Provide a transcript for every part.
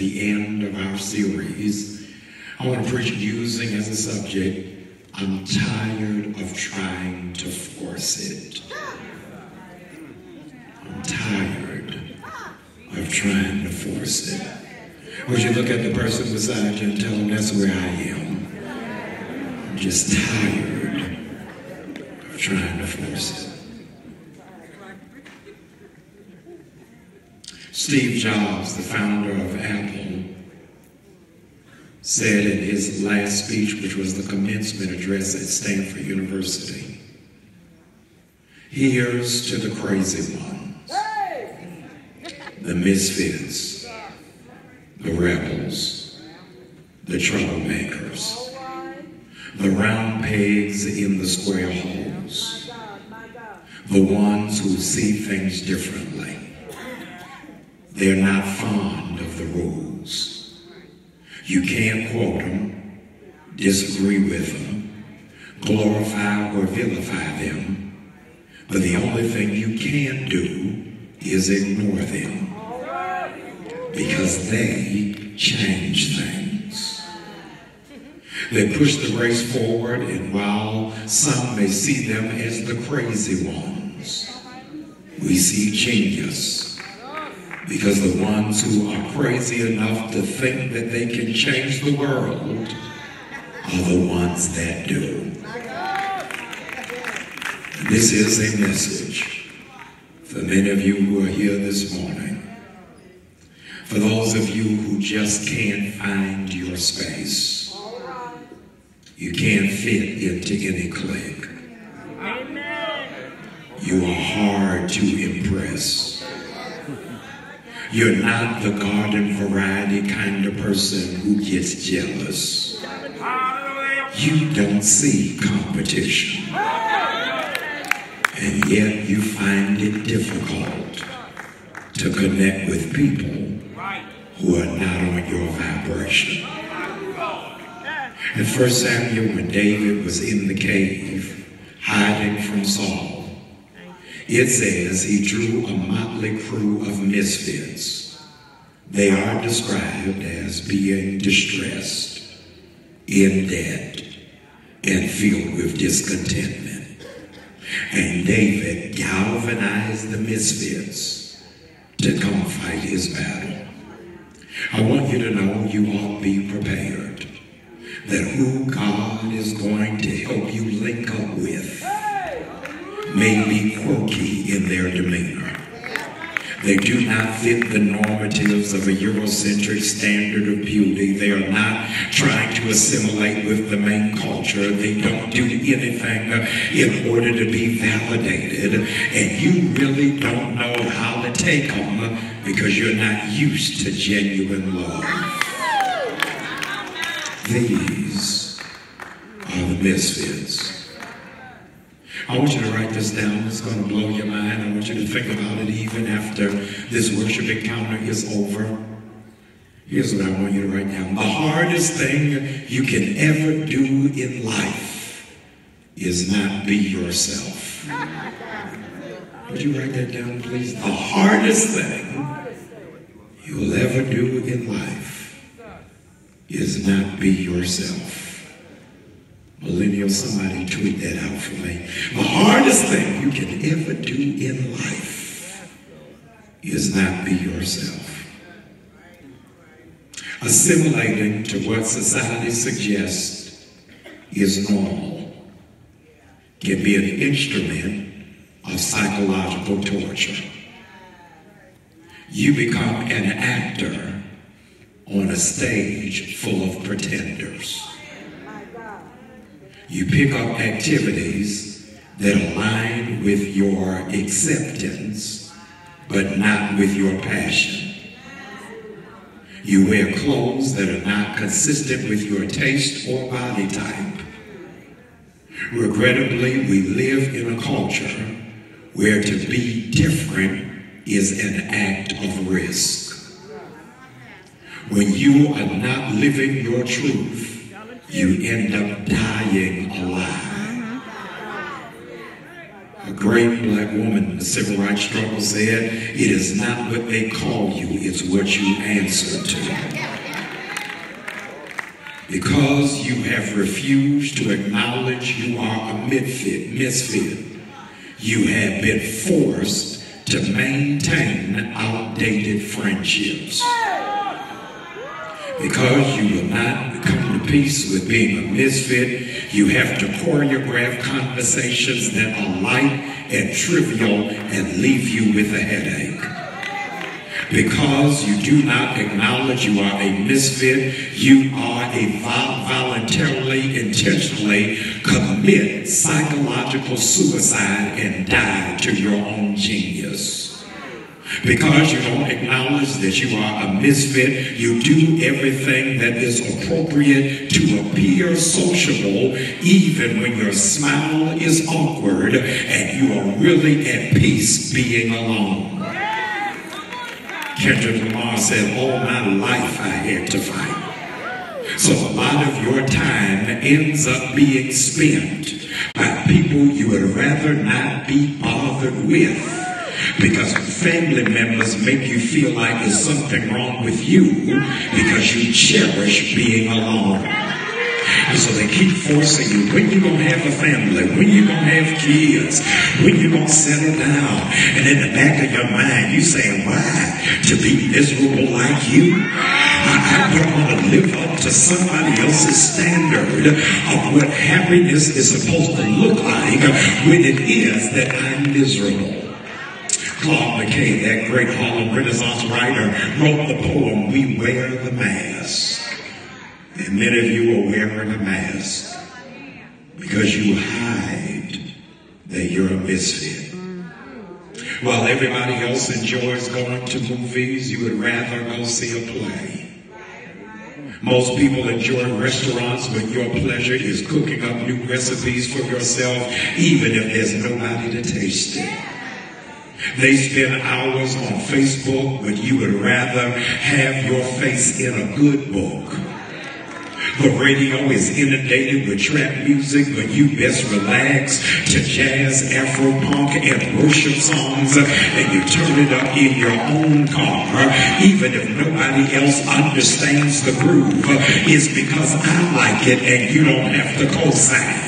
the end of our series. I want to preach using as a subject, I'm tired of trying to force it. I'm tired of trying to force it. Would you look at the person beside you and tell them that's where I am? I'm just tired of trying to force it. Steve Jobs, the founder of Apple, said in his last speech, which was the commencement address at Stanford University, here's to the crazy ones, the misfits, the rebels, the troublemakers, the round pegs in the square holes, the ones who see things differently. They're not fond of the rules. You can't quote them, disagree with them, glorify or vilify them, but the only thing you can do is ignore them because they change things. They push the race forward, and while some may see them as the crazy ones, we see genius. Because the ones who are crazy enough to think that they can change the world are the ones that do. This is a message for many of you who are here this morning. For those of you who just can't find your space. You can't fit into any clique. You are hard to impress. You're not the garden variety kind of person who gets jealous. You don't see competition. And yet you find it difficult to connect with people who are not on your vibration. In 1 Samuel, when David was in the cave, hiding from Saul, it says he drew a motley crew of misfits. They are described as being distressed, in debt, and filled with discontentment. And David galvanized the misfits to come fight his battle. I want you to know you ought to be prepared that who God is going to help you link up with may be quirky in their demeanor. They do not fit the normatives of a Eurocentric standard of beauty. They are not trying to assimilate with the main culture. They don't do anything in order to be validated. And you really don't know how to take them because you're not used to genuine love. These are the misfits. I want you to write this down. It's going to blow your mind. I want you to think about it even after this worship encounter is over. Here's what I want you to write down. The hardest thing you can ever do in life is not be yourself. Would you write that down, please? The hardest thing you'll ever do in life is not be yourself. Millennial, somebody tweet that out for me. The hardest thing you can ever do in life is not be yourself. Assimilating to what society suggests is normal can be an instrument of psychological torture. You become an actor on a stage full of pretenders. You pick up activities that align with your acceptance, but not with your passion. You wear clothes that are not consistent with your taste or body type. Regrettably, we live in a culture where to be different is an act of risk. When you are not living your truth, you end up dying alive. A great black woman in the civil rights struggle said, it is not what they call you, it's what you answer to. Because you have refused to acknowledge you are a misfit, you have been forced to maintain outdated friendships. Because you will not come to peace with being a misfit, you have to choreograph conversations that are light and trivial and leave you with a headache. Because you do not acknowledge you are a misfit, you are a voluntarily, intentionally commit psychological suicide and die to your own genius. Because you don't acknowledge that you are a misfit, you do everything that is appropriate to appear sociable, even when your smile is awkward and you are really at peace being alone. Kendrick Lamar said, all my life I had to fight. So a lot of your time ends up being spent by people you would rather not be bothered with, because family members make you feel like there's something wrong with you because you cherish being alone. And so they keep forcing you, when you gonna have a family, when you gonna have kids, when you gonna settle down. And in the back of your mind, you saying, why? To be miserable like you? I don't want to live up to somebody else's standard of what happiness is supposed to look like when it is that I'm miserable. Claude McKay, that great Harlem Renaissance writer, wrote the poem, We Wear the Mask. And many of you are wearing a mask because you hide that you're a misfit. While everybody else enjoys going to movies, you would rather go see a play. Most people enjoy restaurants when your pleasure is cooking up new recipes for yourself, even if there's nobody to taste it. They spend hours on Facebook when you would rather have your face in a good book. The radio is inundated with trap music, but you best relax to jazz, Afro-punk, and worship songs, and you turn it up in your own car, even if nobody else understands the groove. It's because I like it, and you don't have to co-sign.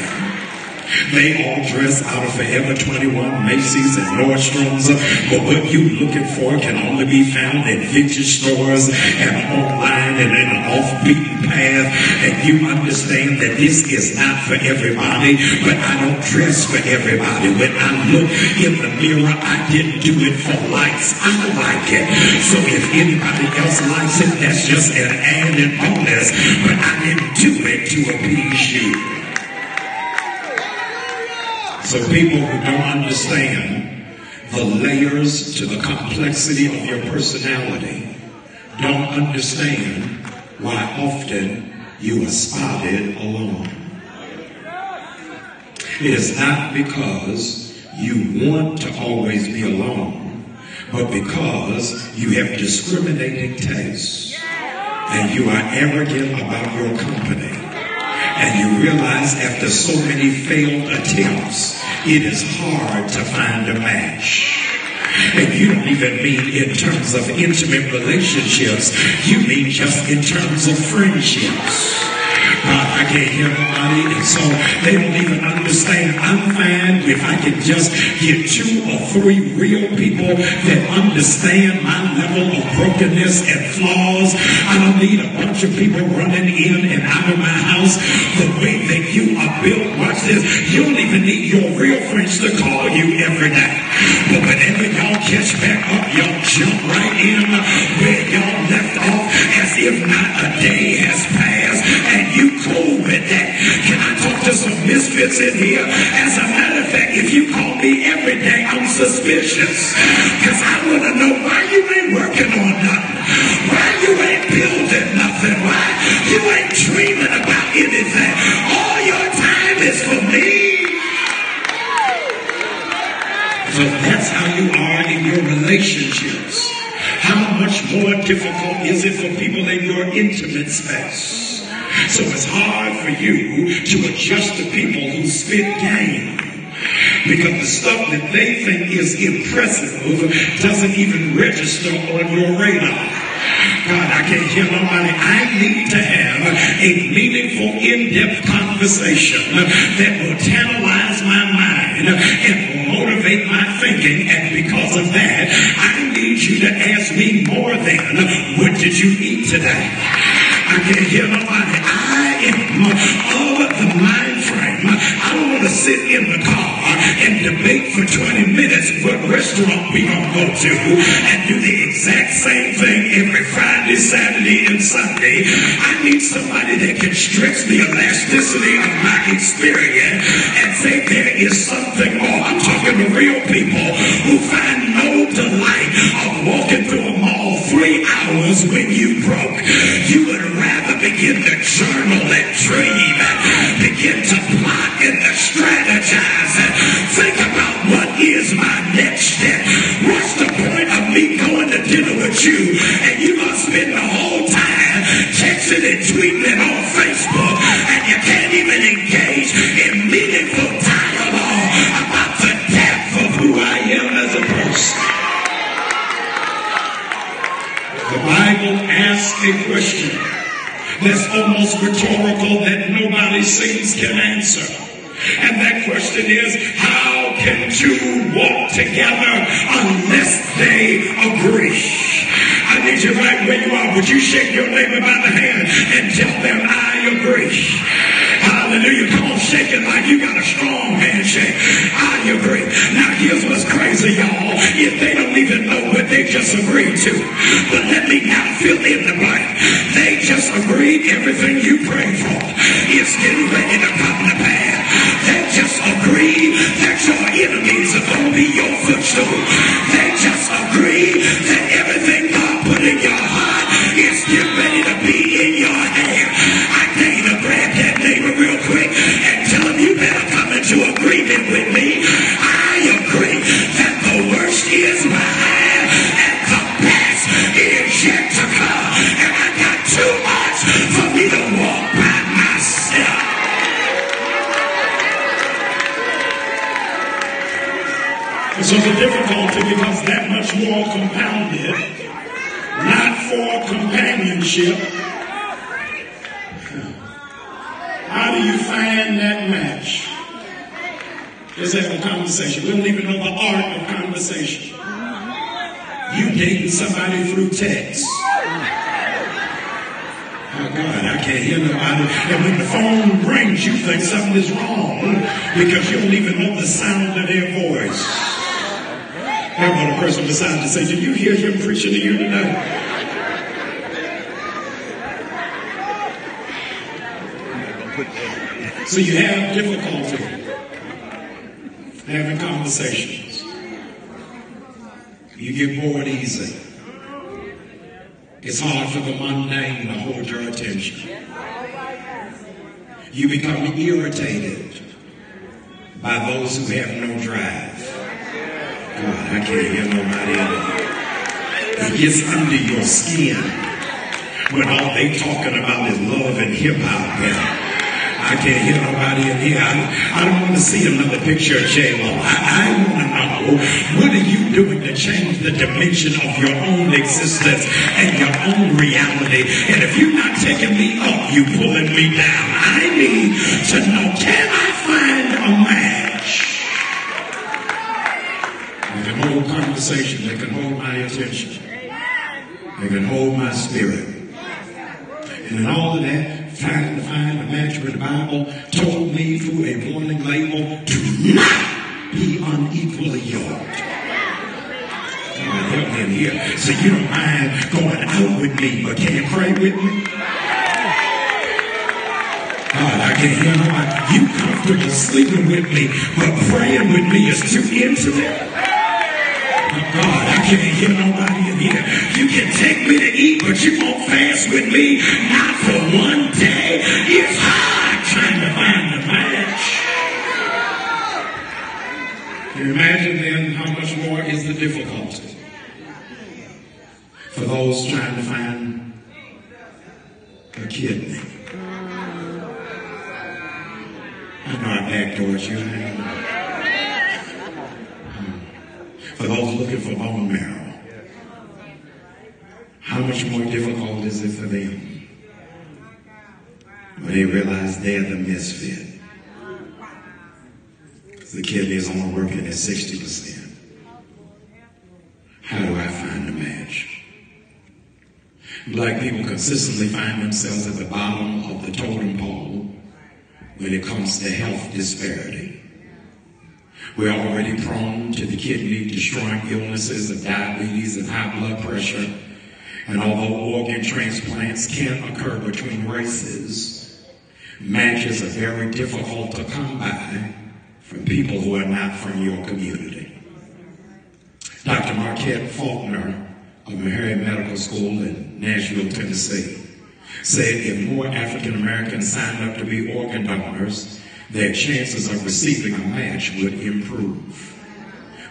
They all dress out of Forever 21, Macy's, and Nordstrom's, but what you're looking for can only be found in vintage stores and online and in an off-beaten path. And you understand that this is not for everybody, but I don't dress for everybody. When I look in the mirror, I didn't do it for likes. I like it. So if anybody else likes it, that's just an added bonus, but I didn't do it to appease you. So people who don't understand the layers to the complexity of your personality don't understand why often you are spotted alone. It is not because you want to always be alone, but because you have discriminating tastes and you are arrogant about your company. And you realize after so many failed attempts, it is hard to find a match. And you don't even mean in terms of intimate relationships, you mean just in terms of friendships. I can't hear nobody, and so they don't even understand. I'm fine if I can just get 2 or 3 real people that understand my level of brokenness and flaws. I don't need a bunch of people running in and out of my house the way that you are built. Watch this. You don't even need your real friends to call you every day. But whenever y'all catch back up, y'all jump right in where y'all left off as if not a day has passed, and you cool with that. Can I talk to some misfits in here? As a matter of fact, if you call me every day, I'm suspicious. Because I want to know why you ain't working on nothing. Why you ain't building nothing. Why you ain't dreaming about anything. All your time is for me. So that's how you are in your relationships. How much more difficult is it for people in your intimate space? So it's hard for you to adjust to people who spit game, because the stuff that they think is impressive doesn't even register on your radar. God, I can't hear nobody. I need to have a meaningful, in-depth conversation that will tantalize my mind and will motivate my thinking. And because of that, I need you to ask me more than, what did you eat today? I can't hear nobody. I am of the mind frame. I don't want to sit in the car and debate for 20 minutes what restaurant we gonna go to and do the exact same thing every Friday, Saturday, and Sunday. I need somebody that can stretch the elasticity of my experience and say there is something more. I'm talking to real people who find no delight of walking through a mall 3 hours when you broke. You would rather begin to journal and dream and begin to plot and to strategize and think about what is my next step. What's the point of me going to dinner with you and you gonna spend the whole time texting and tweeting on Facebook and you can't even engage in meaningful dialogue about the depth of who I am as a person? The Bible asks a question that's almost rhetorical that nobody seems can answer. And that question is, how can two walk together unless they agree? I need you right where you are. Would you shake your neighbor by the hand and tell them, I agree? Hallelujah. Come on, shake it like you got a strong handshake. I agree. Now, here's what's crazy, y'all. If they don't even know what they just agreed to. But let me now fill in the blank. They just agreed everything you prayed for is getting ready to come to pass. They just agreed that your enemies are going to be your footstool. They just agreed that everything God put in your heart is getting ready to be in your hand. I dare you to grab that neighbor real quick and tell him you better come into agreement with me. I agree that the worst is behind and the best is yet to come. And I got too much for me to walk by myself. So the difficulty becomes that much more compounded, not for companionship. How do you find that match? Let's have a conversation. We don't even know the art of conversation. You dating somebody through text. Oh God, I can't hear nobody. And when the phone rings, you think something is wrong because you don't even know the sound of their voice. How about a person beside to say, did you hear him preaching to you tonight? So you have difficulty having conversations. You get bored easy. It's hard for the mundane to hold your attention. You become irritated by those who have no drive. God, I can't hear nobody else. It gets under your skin when all they talking about is love and hip-hop. I can't hear nobody in here. I don't want to see another picture of J-Lo. I want to know, what are you doing to change the dimension of your own existence and your own reality? And if you're not taking me up, you pulling me down. I need to know, can I find a match? They can hold conversation. They can hold my attention. They can hold my spirit. And in all of that, trying to find a match where the Bible told me through a warning label to not be unequally yoked. God help me in here. So you don't mind going out with me, but can you pray with me? God, I can't hear nobody. You comfortable sleeping with me, but praying with me is too intimate. God, I can't hear nobody in here. You can take me to eat, but you won't fast with me. Not for one day. It's hard trying to find a match. Can you imagine then how much more is the difficulty for those trying to find a kidney? I know I backdoored you. For those looking for bone marrow, how much more difficult is it for them? when they realize they're the misfit. The kidney is only working at 60%. How do I find a match? Black people consistently find themselves at the bottom of the totem pole when it comes to health disparity. We're already prone to the kidney-destroying illnesses of diabetes and high blood pressure. And although organ transplants can occur between races, matches are very difficult to come by from people who are not from your community. Dr. Marquette Faulkner of Meharry Medical School in Nashville, Tennessee, said if more African Americans signed up to be organ donors, their chances of receiving a match would improve.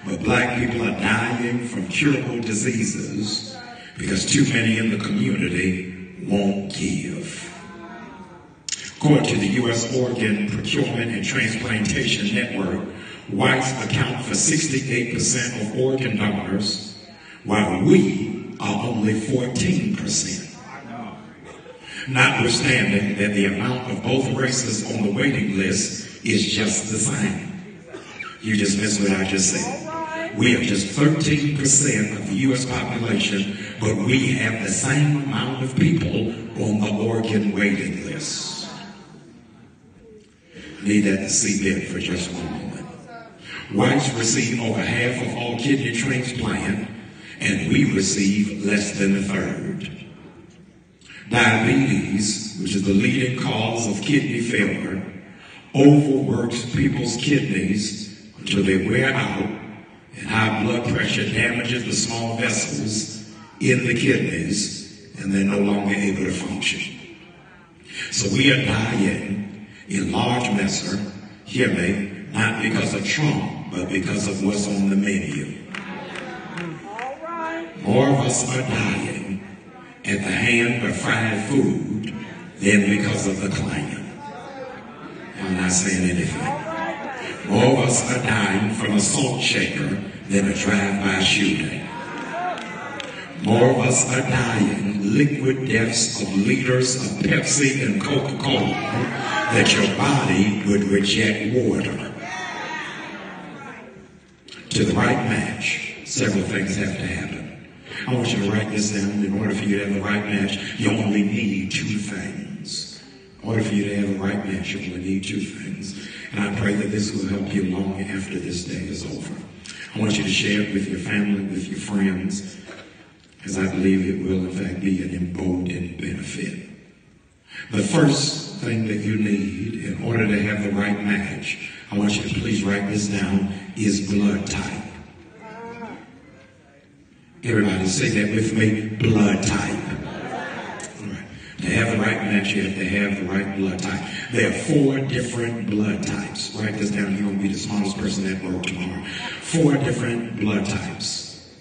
But black people are dying from curable diseases because too many in the community won't give. According to the U.S. Organ Procurement and Transplantation Network, whites account for 68% of organ donors, while we are only 14%. Notwithstanding that the amount of both races on the waiting list is just the same. You just missed what I just said. We are just 13% of the U.S. population, but we have the same amount of people on the organ waiting list. Need that to seabed for just one moment. Whites receive over half of all kidney transplant, and we receive less than a third. Diabetes, which is the leading cause of kidney failure, overworks people's kidneys until they wear out, and high blood pressure damages the small vessels in the kidneys, and they're no longer able to function. So we are dying in large measure, hear me, not because of Trump, but because of what's on the menu. More of us are dying at the hand of fried food than because of the Klan. I'm not saying anything. More of us are dying from a salt shaker than a drive-by shooting. More of us are dying liquid deaths of liters of Pepsi and Coca-Cola that your body would reject water. To the right match, several things have to happen. I want you to write this down. In order for you to have the right match, you only need two things. In order for you to have the right match, you only need two things. And I pray that this will help you long after this day is over. I want you to share it with your family, with your friends, because I believe it will, in fact, be an emboldened benefit. The first thing that you need in order to have the right match, I want you to please write this down, is blood type. Everybody say that with me, blood type. All right. To have the right match, you have to have the right blood type. There are 4 different blood types. Write this down, you're going to be the smartest person at work tomorrow. 4 different blood types.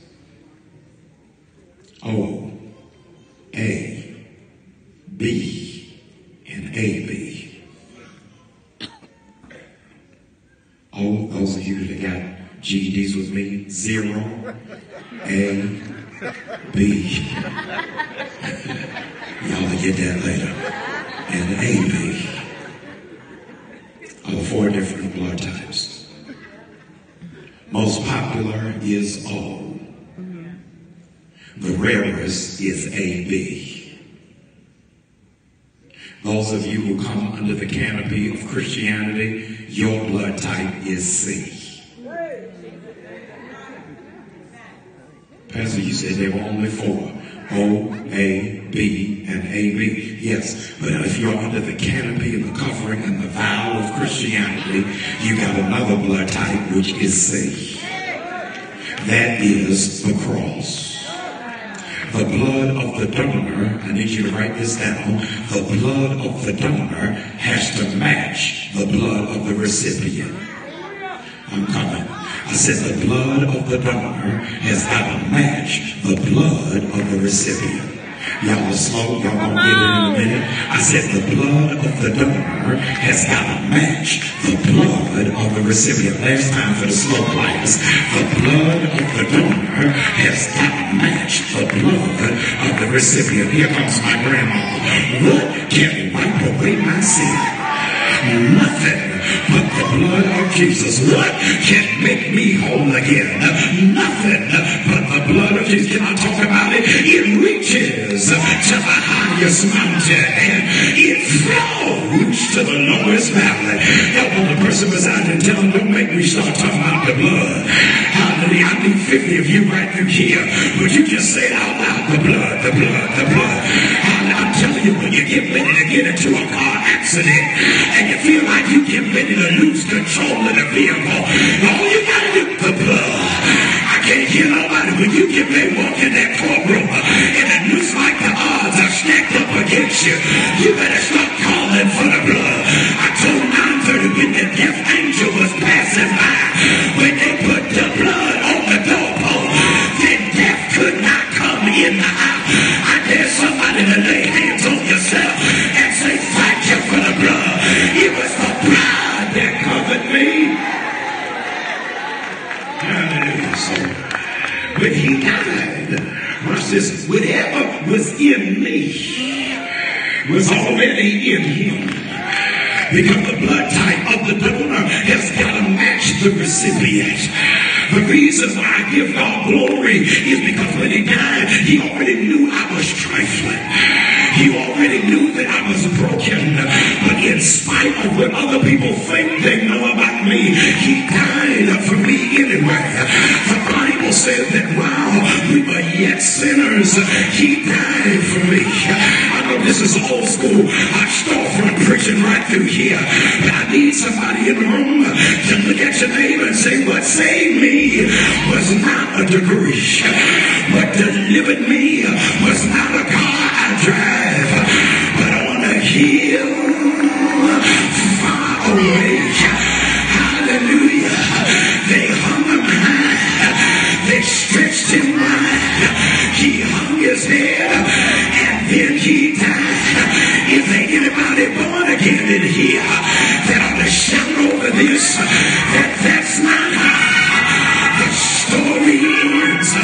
O, A, B, and AB. Oh, those of you that got GEDs with me, 0, A, B. Y'all will get that later. And AB. Are the 4 different blood types. Most popular is O. The rarest is AB. Those of you who come under the canopy of Christianity, your blood type is C. Pastor, you said there were only 4. O, A, B, and AB. Yes, but if you're under the canopy and the covering and the vow of Christianity, you got another blood type, which is C. That is the cross. The blood of the donor, I need you to write this down, the blood of the donor has to match the blood of the recipient. I'm coming. I said the blood of the donor has got to match the blood of the recipient. Y'all are slow. Y'all gonna get it in a minute. I said the blood of the donor has got to match the blood of the recipient. Last time for the slow players. The blood of the donor has got to match the blood of the recipient. Here comes my grandma. What can wipe away my sin? Nothing but the blood of Jesus. What can make me whole again? Nothing but the blood of Jesus. Can I talk about it? It reaches to the highest mountain and it flows to the lowest valley. Y'all want the person beside you and tell them, don't make me start talking about the blood. Hallelujah. I need 50 of you right through here. Would you just say it out loud? The blood, the blood, the blood. I'm telling you, when you get ready to get into a car accident and you feel like you get ready to lose control of the vehicle, all you gotta do, the blood. I can't hear nobody when you get ready to walk in that courtroom and it looks like the odds are stacked up against you. You better start calling for the blood. I told 930 when the death angel was passing by, when they put the blood on the doorpost, then death could not come in the house. I dare somebody to lay hands on yourself and say, thank you for the blood. It was the blood that covered me. Hallelujah. So when he died, watch this, whatever was in me was already in him. Because the blood type of the donor has got to match the recipient. The reason why I give God glory is because when he died, he already knew I was trifling. He already knew that I was broken. But in spite of what other people think they know about me, he died for me anyway. The Bible says that while we were yet sinners, he died for me. I know this is old school. I storefront preaching right through here. But I need somebody in the room to look at your neighbor and say, what saved me was not a degree. What delivered me was not a car I drive, but on a hill far away. Hallelujah. They hung him high. They stretched him wide. He hung his head and then he died. Is there anybody born again in here that ought to shout over this? That's not how the story ends.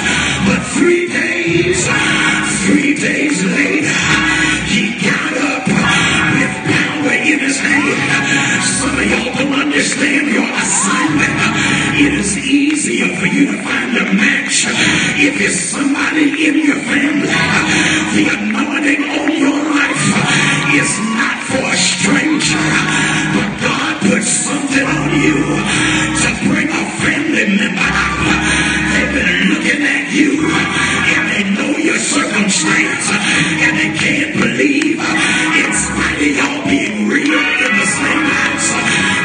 But 3 days later, he got up with power in his hand. Some of y'all don't understand your assignment. It is easier for you to find a match if it's somebody in your family. The anointing on your life is not for a stranger, but God put something on you to bring a family member out. They've been looking at you and they know your circumstance and they can't believe in spite of y'all being real in the same house,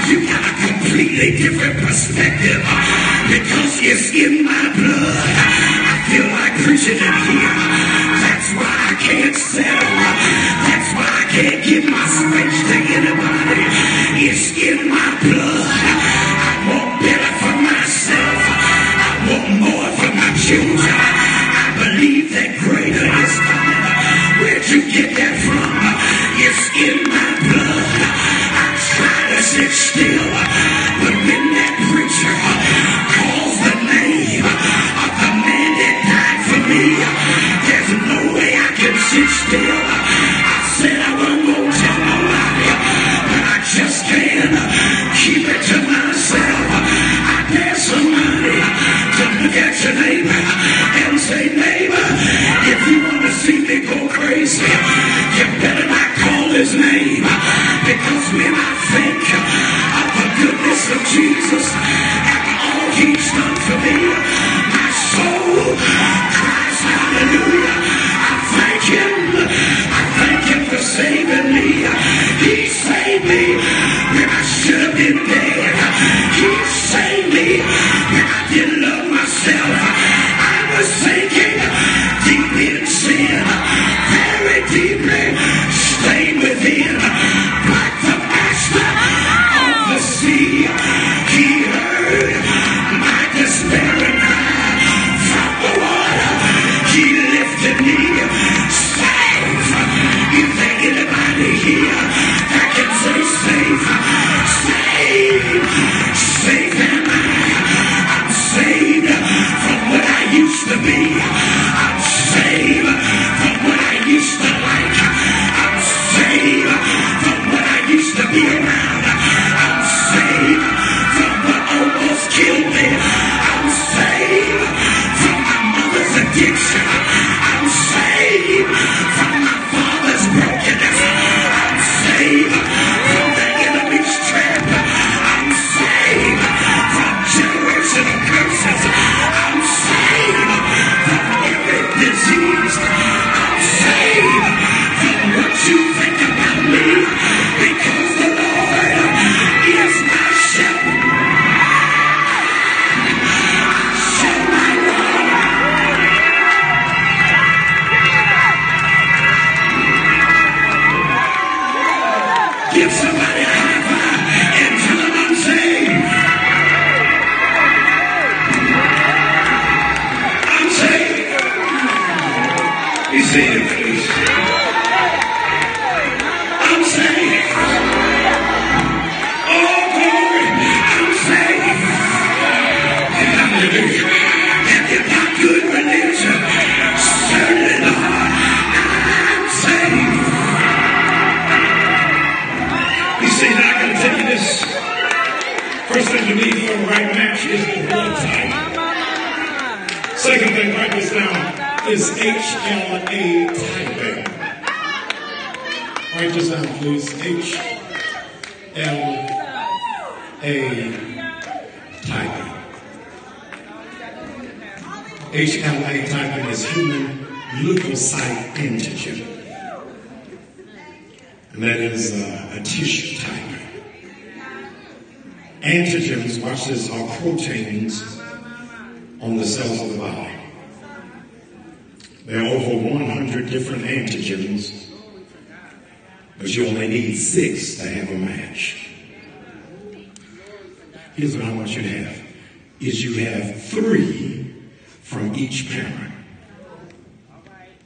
you got a completely different perspective because it's in my blood. I feel like preaching in here. That's why I can't settle. That's why I can't give my space to anybody. It's in my blood. I want better for myself. I want more for my children. I believe that greater is coming. Where'd you get that from? It's in my blood. I try to sit still, but when that preacher calls the name of the man that died for me, there's no way I can sit still. I said I wasn't going to tell nobody, but I just can't keep it to myself. I dare somebody to look at your neighbor and say, neighbor, if you want to see me go crazy, you better not call his name, because when I think of the goodness of Jesus and all he's done for me, my soul cries hallelujah. I thank him. I thank him for saving me. He saved me when I should have been dead. He saved me when I didn't love myself. I was sinking deep in sin, very deeply stained within. Like the master of the sea, he heard my despairing cry from the water. He lifted me Give somebody a high five and tell them I'm saved. I'm saved. Be seated, please. I'm saved. Oh, glory. I'm saved. Hallelujah. And if not good religion, certainly not. I'm saved. You see, now I got to tell you this. First thing you need for the right match is the blood type. Second thing, write this down, is HLA typing. Write this down, please. HLA typing. HLA typing is human leukocyte antigen. And that is a tissue type. Antigens, watch this, are proteins on the cells of the body. There are over 100 different antigens, but you only need 6 to have a match. Here's what I want you to have, is you have 3 from each parent.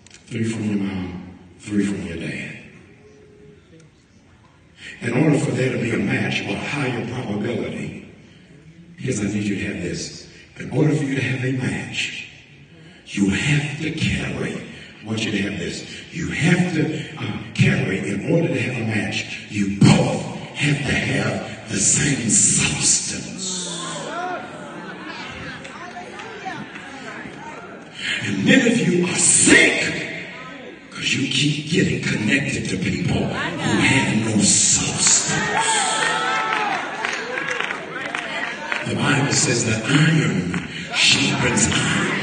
3 from your mom, 3 from your dad. In order for there to be a match or higher probability, here's I need you to have this. In order for you to have a match, you have to carry, I want you to have this, you have to carry, in order to have a match, you both have to have the same substance. And many of you are sick because you keep getting connected to people who have no substance. The Bible says that iron sharpens iron.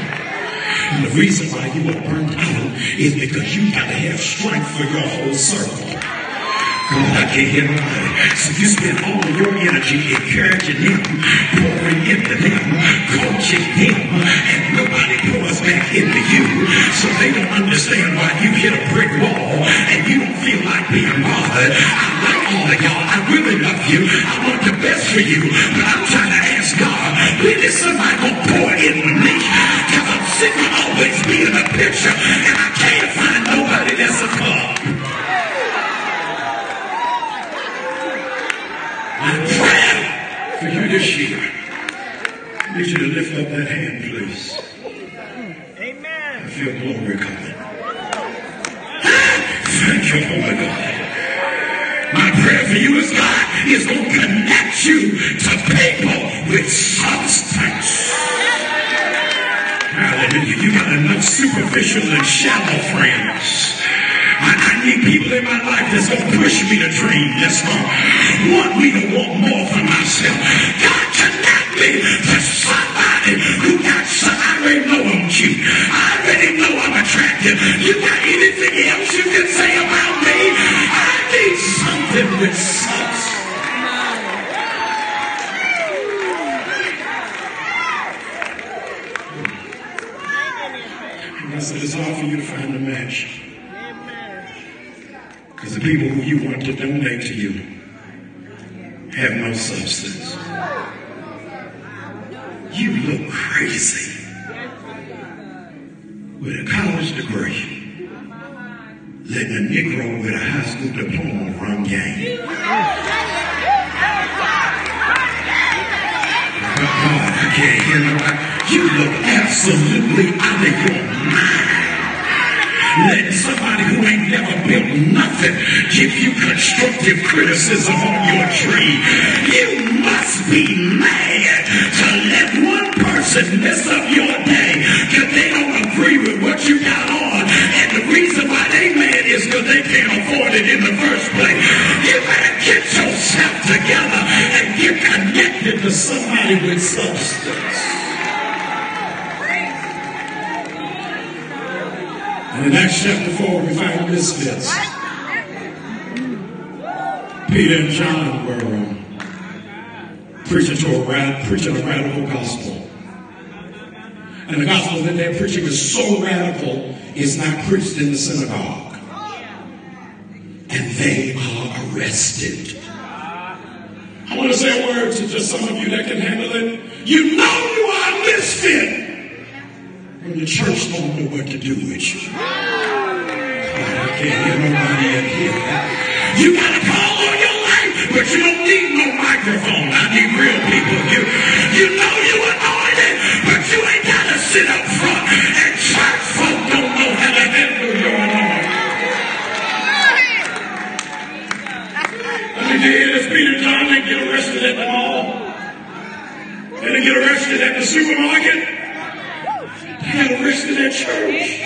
And the reason why you are burnt out is because you got to have strength for your whole circle. Come on, I can't hear nobody. So you spend all of your energy encouraging them, pouring into them, coaching them, and nobody pours back into you. So they don't understand why you hit a brick wall and you don't feel like being bothered. I like all of y'all. I really love you. I want the best for you. But I'm trying to ask God, when is somebody going to pour into me? Because I'm sick of always being a picture and I can't find nobody that's a cup. My prayer for you this year, I need you to lift up that hand, please. Amen. I feel glory coming. Thank you, Holy God. My prayer for you is God is going to connect you to people with substance. Hallelujah. You got enough superficial and shallow friends. I need people in my life that's going to push me to dream, that's going to want me to want more for myself. God, connect me to somebody who got some. I already know I'm cute. I already know I'm attractive. You got anything else you can say about me? I need something with substance. And I said, it's hard for you to find a match. Because the people who you want to donate to you have no substance. You look crazy with a college degree, letting a Negro with a high school diploma run game. God, I can't hear nobody. You look absolutely out of your mind. Letting somebody who ain't never built nothing give you constructive criticism on your dream. You must be mad to let one person mess up your day because they don't agree with what you got on. And the reason why they mad is because they can't afford it in the first place. You better get yourself together and get connected to somebody with substance. In Acts chapter 4, we find misfits. Peter and John were preaching a radical gospel. And the gospel that they're preaching is so radical, it's not preached in the synagogue. and they are arrested. I want to say a word to just some of you that can handle it. You know you are a misfit when the church don't know what to do with you. I can't hear nobody in here. You got to call on your life, but you don't need no microphone. I need real people. You know you anointed, but you ain't got to sit up front. And church folk don't know how to handle your anointing. Did you hear this? Peter and John didn't get arrested at the mall. They didn't get arrested at the supermarket. They got arrested at church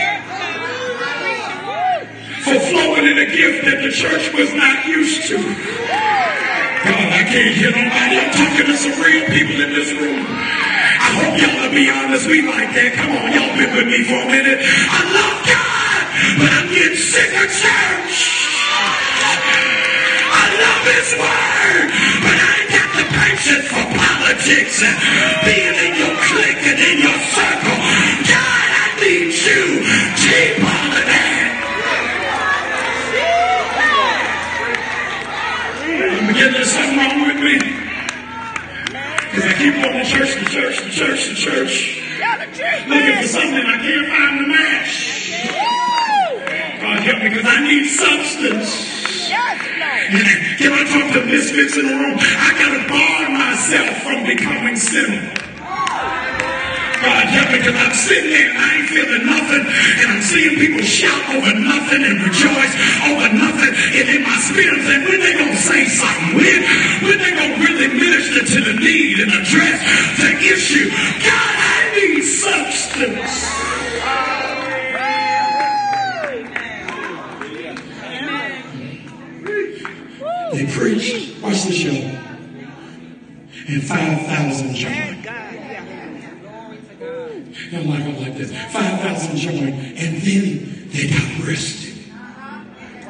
for flowing in a gift that the church was not used to. God, I can't hear nobody. I'm talking to some real people in this room. I hope y'all will be honest. We like that. Come on, y'all been with me for a minute. I love God, but I'm getting sick of church. I love His word, but I ain't got the patience for politics and being in your clique and in your circle. God, I need you. Keep all of that. I'm beginning to something wrong with me. Because I keep going to church, to church, to church, to church. Looking for something I can't find to match. God help me, because I need substance. Can I talk to misfits in the room? I got to bar myself from becoming cynical. God help me, because I'm sitting there and I ain't feeling nothing, and I'm seeing people shout over nothing and rejoice over nothing, and in my spirit I'm saying, when they gonna say something? When they gonna really minister to the need and address the issue? God, I need substance. They preached, watch the show, and 5,000 joined. I'm like this, 5,000 joined, and then they got arrested. I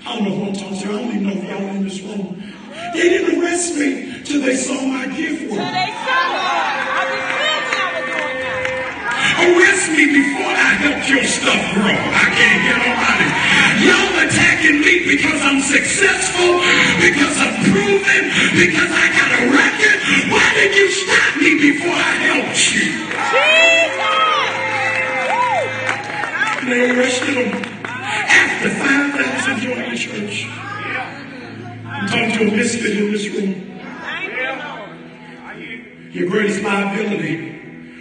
don't know who I'm talking to. I don't even know if y'all in this room. They didn't arrest me till they saw my gift work. Arrest me before I helped your stuff grow. I can't get nobody. Y'all attacking me because I'm successful, because I'm proven, because I got a record. Why did you stop me before I helped you? They arrested him after 5,000 joined the church. I'm talking to a misfit in this room. Your greatest liability.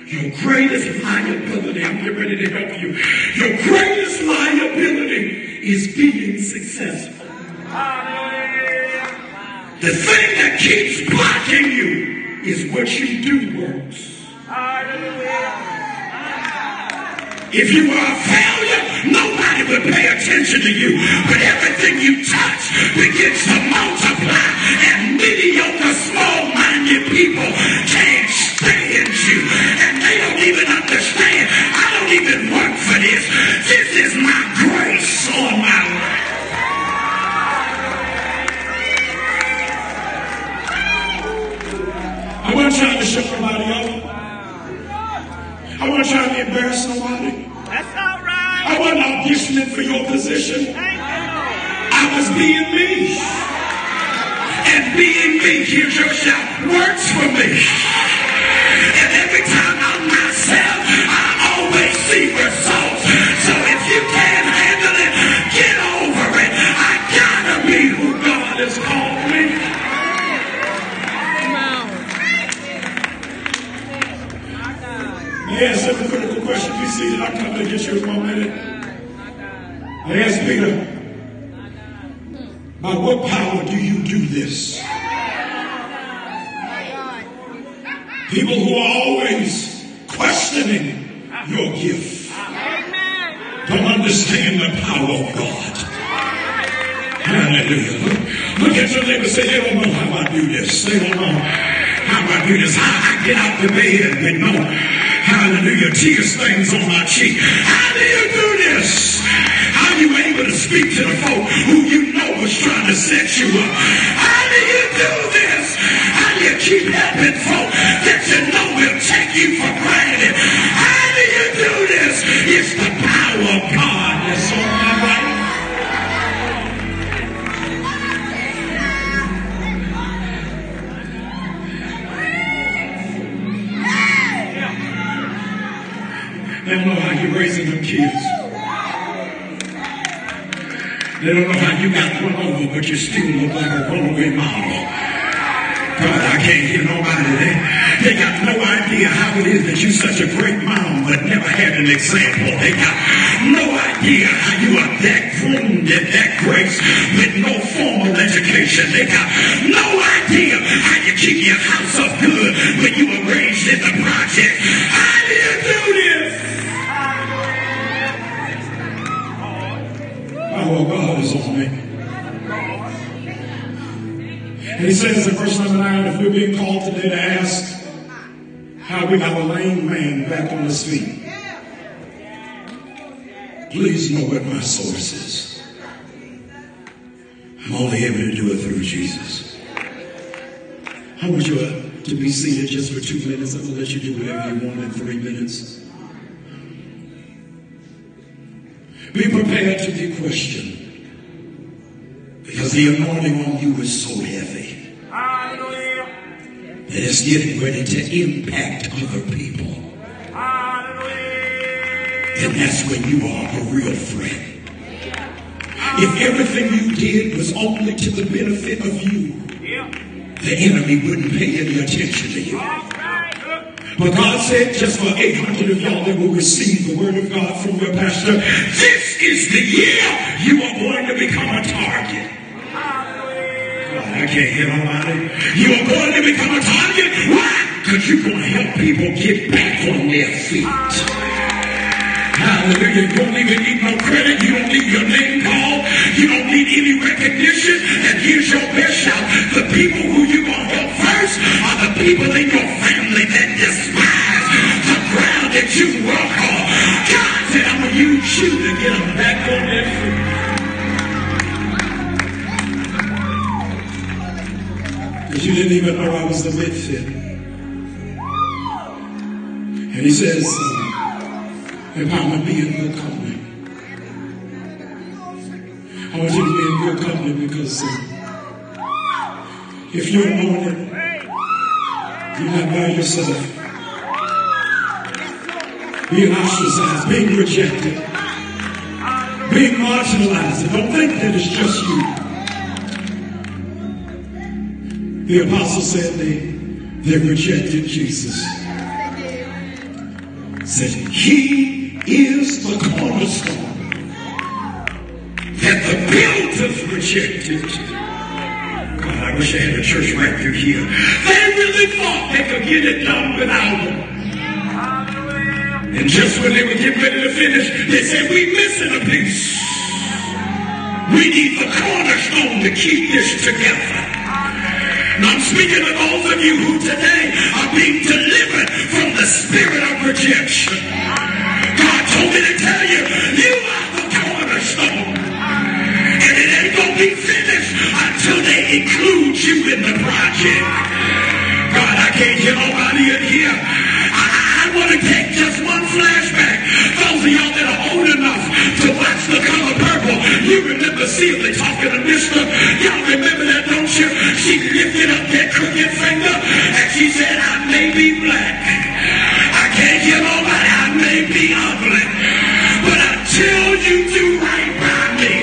Your greatest liability, I'm getting ready to help you. Your greatest liability is being successful. The thing that keeps blocking you is what you do works. If you were a failure, nobody would pay attention to you. But everything you touch begins to multiply, and mediocre, small-minded people can't stand you. And they don't even understand. I don't even work for this. This is my grace on my life. I wasn't trying to show nobody up. I wasn't trying to embarrass nobody. That's all right. I wasn't auditioning for your position. I was being me. And being me, here's your shout, works for me. And every time I'm myself, I always see results. So if you can't handle it, get over it. I gotta be who God has called me. I asked a critical question. Be seated. I'm coming to get you in 1 minute. I asked Peter, by what power do you do this? People who are always questioning your gift don't understand the power of God. Hallelujah. Look at your neighbor and say, they don't know how I do this. They don't know how I do this. I get out the bed with no, hallelujah, tear stains on my cheek. How do you do this? How are you able to speak to the folk who you know was trying to set you up? How do you do this? How do you keep helping folk that you know will take you for granted? How do you do this? It's the power of God that's on my life. They don't know how you're raising them kids. They don't know how you got run over, but you still look like a runaway model. God, I can't hear nobody there. They got no idea how it is that you're such a great mom, but never had an example. They got no idea how you are that groomed and that grace with no formal education. They got no idea how you keep your house up good when you were raised in the project. How do you do this? Oh, God is on me. And he says in verse number 9, if we're being called today to ask how we got a lame man back on his feet, please know what my source is. I'm only able to do it through Jesus. I want you to be seated just for 2 minutes. I'm going to let you do whatever you want in 3 minutes. Be prepared to be questioned, because the anointing on you is so heavy that it's getting ready to impact other people. And that's when you are a real friend. If everything you did was only to the benefit of you, the enemy wouldn't pay any attention to you. But God said, just for 800 of y'all that will receive the word of God from your pastor, this is the year you are going to become a target. I can't hear nobody. You are going to become a target. Why? Because you're going to help people get back on their feet. Hallelujah. You don't even need no credit. You don't need your name called. You don't need any recognition. And here's your best shout. The people who you're going to help first are the people in your family that despise the ground that you walk on. God said, I'm going to use you to get them back on their feet. Because you didn't even know I was the midfit. And he says, empowerment, be in good company. I want you to be in good company because if you're anointed, you're not by yourself. Being ostracized, being rejected, being marginalized. And don't think that it's just you. The apostle said they rejected Jesus. Said he is the cornerstone that the builders rejected. God, I wish I had a church right through here. They really thought they could get it done without him. And just when they were getting ready to finish, they said, we're missing a piece. We need the cornerstone to keep this together. Now I'm speaking to those of you who today are being delivered from the spirit of rejection. God told me to tell you, you are the cornerstone. And it ain't going to be finished until they include you in the project. God, I can't get nobody in here. I want to take just one flashback. Those of y'all that are old enough to watch The Color Purple, you remember Celia talking to Mister. Y'all remember that, don't you? She lifted up that crooked finger and she said, I may be black. I can't get nobody. I may be ugly. But until you do right by me,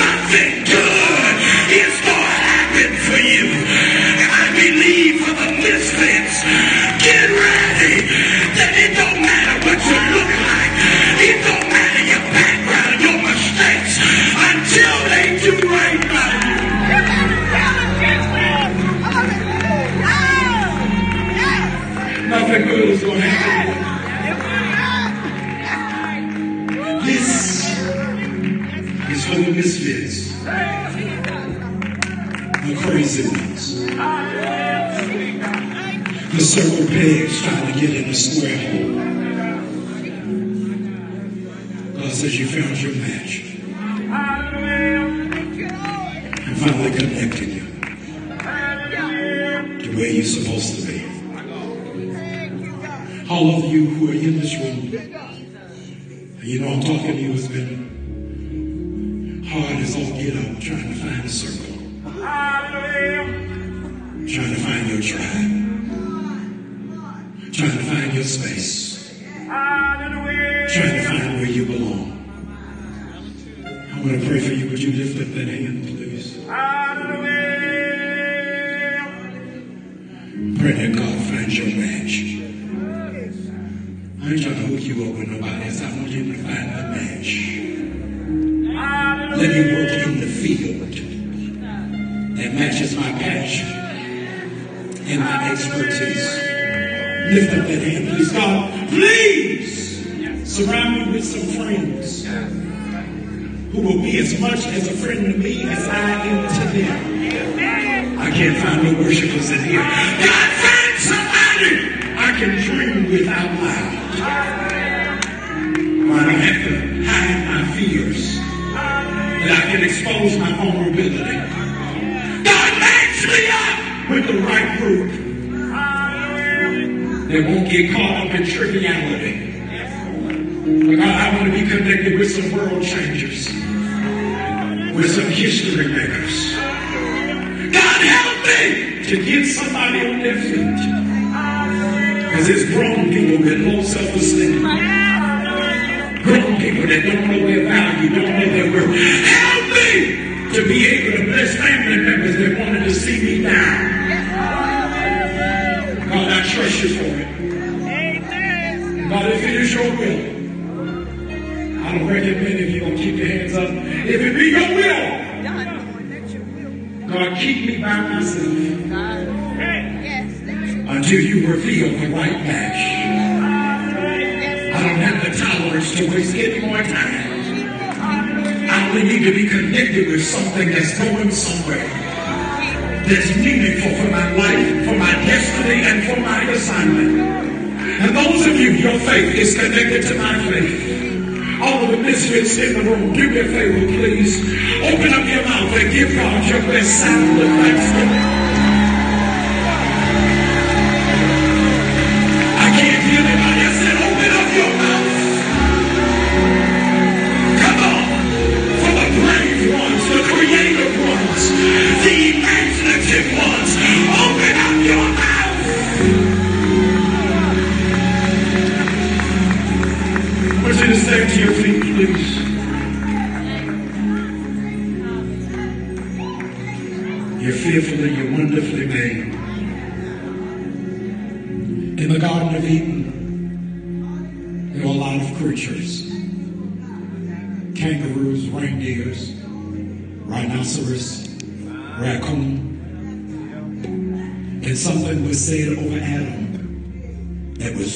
nothing good is going to happen for you. And I believe for the misfits, get ready that it don't matter what you look like. It don't matter your background, your mistakes, until they do right by you. Nothing good is going to happen. This is for the misfits, the crazy ones, the circle pigs trying to get in the square hole. God says you found your match. I'm finally connecting you to where you're supposed to be. All of you who are in this room, you know I'm talking to you, it's been hard as all get up trying to find a circle, trying to find your tribe, trying to find your space. trying to find where you belong. I want to pray for you. Would you lift up that hand, please? Pray that God finds your match. I ain't trying to hook you up with nobody else. I want you to find the match. Let me work in the field that matches my passion and my expertise. Lift up that hand, please. God, please surround me with some friends who will be as much as a friend to me as I am to them. I can't find no worshipers in here. God, find somebody I can dream with out loud. I don't have to hide my fears, that I can expose my vulnerability. God, match me up with the right group that won't get caught up in triviality. God, I want to be connected with some world changers, with some history makers. God, help me to get somebody on their feet. Because it's grown people with low self-esteem. Grown people that don't know their value, don't know their worth. Help me to be able to bless family members that wanted to see me down. God, I trust you for it. God, if it is your will, I don't recommend if you're going to keep your hands up. If it be your will, God, keep me by myself until you reveal the right match. I don't have the tolerance to waste any more time. I only need to be connected with something that's going somewhere, that's meaningful for my life, for my destiny, and for my assignment. And those of you, your faith is connected to my faith. All of the misfits in the room, do me a favor, please. Open up your mouth and give God your best sound of thanksgiving. I can't hear anybody. I said, open up your mouth. Come on. For the brave ones, the creative ones, the imaginative ones. Open up your mouth. I want you to stand to your feet, please. You're fearfully, you're wonderfully made. In the Garden of Eden, there were a lot of creatures. Kangaroos, reindeers, rhinoceros, raccoon. And something was said over Adam that was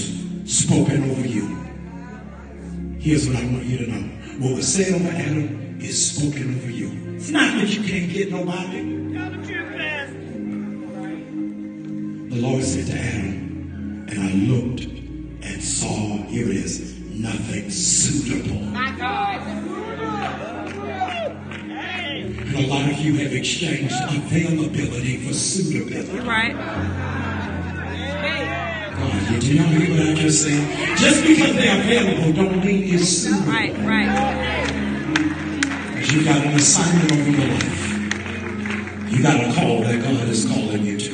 spoken over you. Here's what I want you to know. What was said over Adam is spoken over you. It's not that you can't get nobody. The Lord said to Adam, and I looked and saw, here it is, nothing suitable. My God. And a lot of you have exchanged availability for suitability. Right. God, did y'all hear what I just said? Just because they're available don't mean it's suitable. Right, right. Because you got an assignment over your life. You got a call that God is calling you to.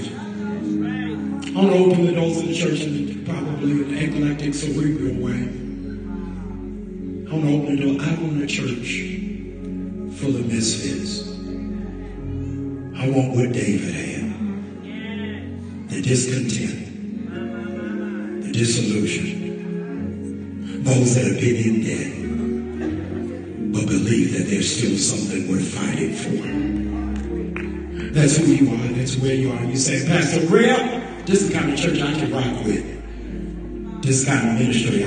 I want to open the doors of the church in probably an eclectic, cerebral way. I want to open the door. I want a church full of misfits. I want what David had. The discontent. The disillusioned. Those that have been in debt, but believe that there's still something worth fighting for. That's who you are. That's where you are. You say, Pastor Real, this is the kind of church I can rock with. This is the kind of ministry I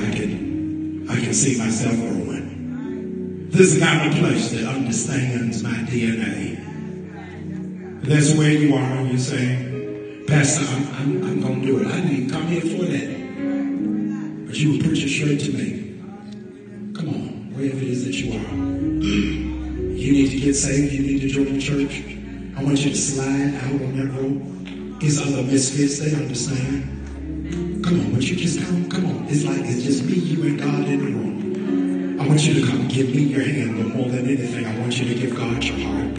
can see myself growing. This is the kind of place that understands my DNA. That's where you are, and you're saying, Pastor, I'm going to do it. I didn't come here for that. But you will preach it straight to me. Come on, wherever it is that you are. You need to get saved. You need to join the church. I want you to slide out on that road. It's other misfits. They understand. Come on, but you just come on. It's like it's just me, you, and God in the room. I want you to come give me your hand, but more than anything, I want you to give God your heart.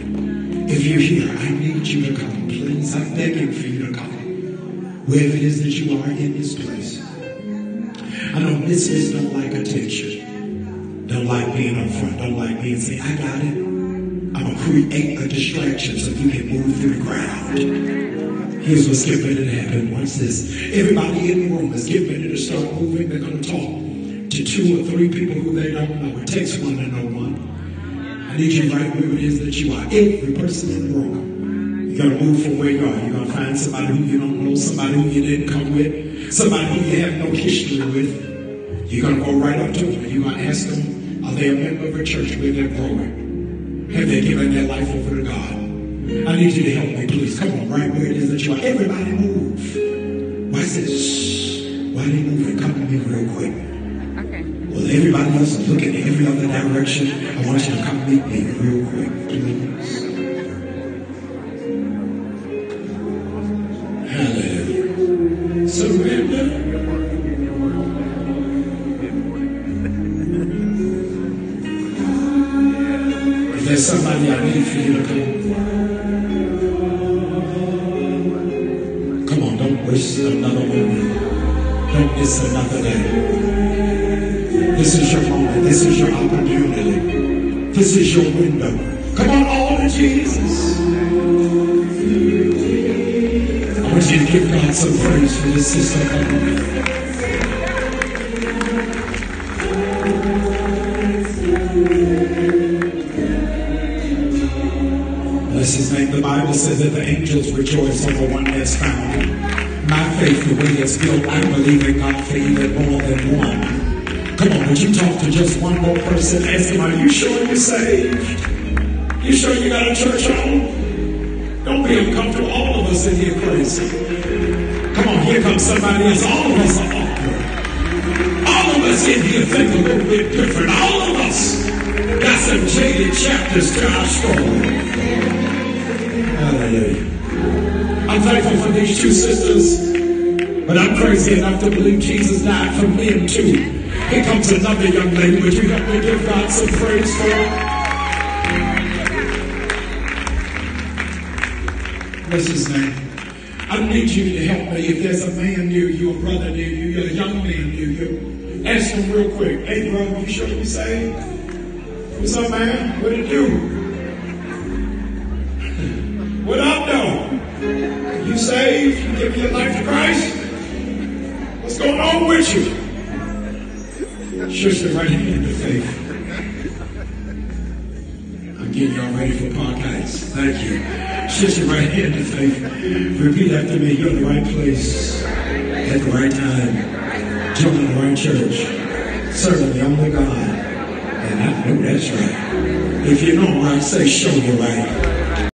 If you're here, I need you to come. Please, I'm begging for you to come. Wherever it is that you are in this place. I know misfits don't like attention. Don't like being up front. Don't like being seen. I got it. I'm going to create a distraction so you can move through the crowd. Here's what's getting ready to happen. Watch this. Everybody in the room is getting ready to start moving. They're going to talk to 2 or 3 people who they don't know. It takes one to know one. I need you right where it is that you are. Every person in the room. You're going to move from where you are. You're going to find somebody who you don't know, somebody who you didn't come with, somebody who you have no history with. You're going to go right up to them and you're going to ask them, are they a member of a church where they're growing? Have they given their life over to God? I need you to help me, please. Come on, right where it is that you are. Everybody move. Why is this? Why are they moving? Come to me real quick. Okay. Well, everybody else is looking in every other direction. I want you to come meet me real quick, please. Hallelujah. Surrender. If there's somebody I need for you to come. Come on, don't waste another moment. Don't miss another day. This is your moment. This is your opportunity. This is your window. Come on, all to Jesus. I want you to give God some praise for this sister. Bless his name. The Bible says that the angels rejoice over one that's found. My faith, the way it's built, I believe in God for even more than one. Come on, would you talk to just one more person? Ask him, are you sure you're saved? You sure you got a church home? Don't be uncomfortable. All of us in here crazy. Come on, here comes somebody else. All of us are awkward. All of us in here think a little bit different. All of us got some jaded chapters to our story. Hallelujah. I'm thankful for these 2 sisters, but I'm crazy enough to believe Jesus died for men too. Here comes another young lady. Would you help me give God some praise for her? What's his name? I need you to help me. If there's a man near you, a brother near you, a young man near you, ask him real quick. Hey, bro, you sure you saved? What's up, man? What it do? What up, though? You saved? You give your life to Christ? What's going on with you? Shush your right hand to faith. I'm getting y'all ready for podcasts. Thank you. Shush your right hand to faith. Repeat after me. You're in the right place at the right time. Joining the right church. Serving the only God. And I know that's right. If you know right, say show you right.